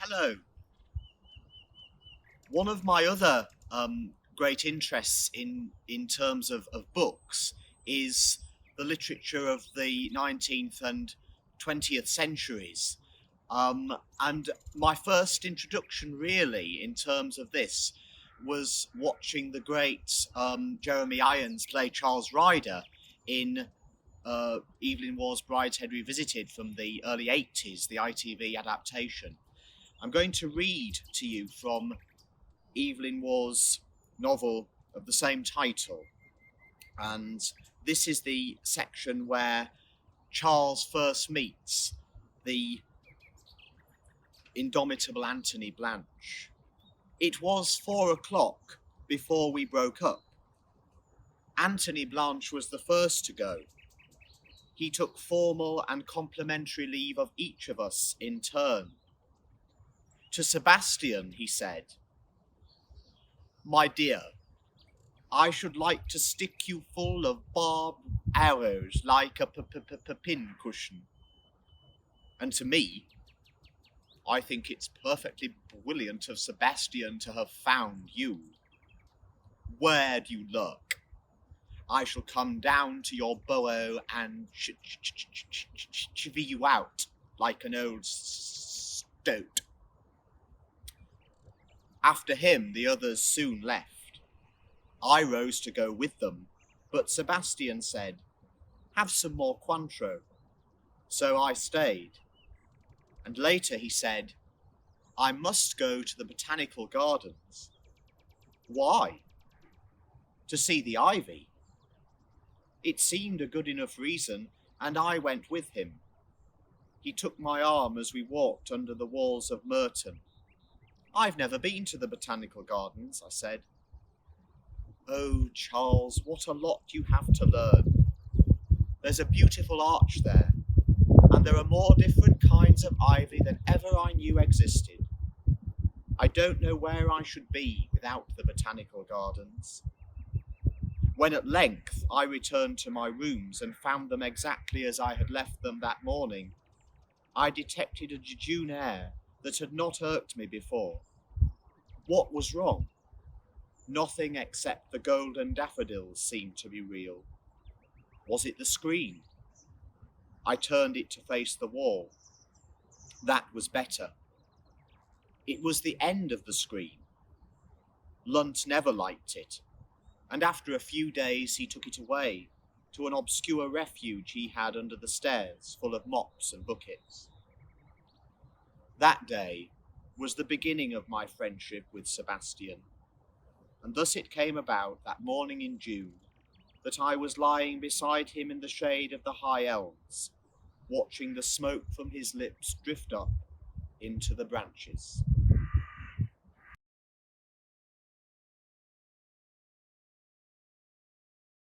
Hello. One of my other great interests in terms of books is the literature of the 19th and 20th centuries. And my first introduction, really, in terms of this, was watching the great Jeremy Irons play Charles Ryder in Evelyn Waugh's Brideshead Revisited from the early 80s, the ITV adaptation. I'm going to read to you from Evelyn Waugh's novel of the same title. And this is the section where Charles first meets the indomitable Anthony Blanche. It was 4 o'clock before we broke up. Anthony Blanche was the first to go. He took formal and complimentary leave of each of us in turn. To Sebastian, he said, "My dear, I should like to stick you full of barbed arrows like a pin cushion. And to me, I think it's perfectly brilliant of Sebastian to have found you. Where do you lurk? I shall come down to your burrow and chivvy you out like an old stoat." After him, the others soon left. I rose to go with them, but Sebastian said, "Have some more Cointreau." So I stayed. And later he said, "I must go to the botanical gardens." "Why?" "To see the ivy." It seemed a good enough reason, and I went with him. He took my arm as we walked under the walls of Merton. "I've never been to the botanical gardens," I said. "Oh, Charles, what a lot you have to learn. There's a beautiful arch there, and there are more different kinds of ivy than ever I knew existed. I don't know where I should be without the botanical gardens." When at length I returned to my rooms and found them exactly as I had left them that morning, I detected a jejune air that had not irked me before. What was wrong? Nothing except the golden daffodils seemed to be real. Was it the screen? I turned it to face the wall. That was better. It was the end of the screen. Lunt never liked it, and after a few days he took it away to an obscure refuge he had under the stairs, full of mops and buckets. That day was the beginning of my friendship with Sebastian, and thus it came about that morning in June that I was lying beside him in the shade of the high elms, watching the smoke from his lips drift up into the branches.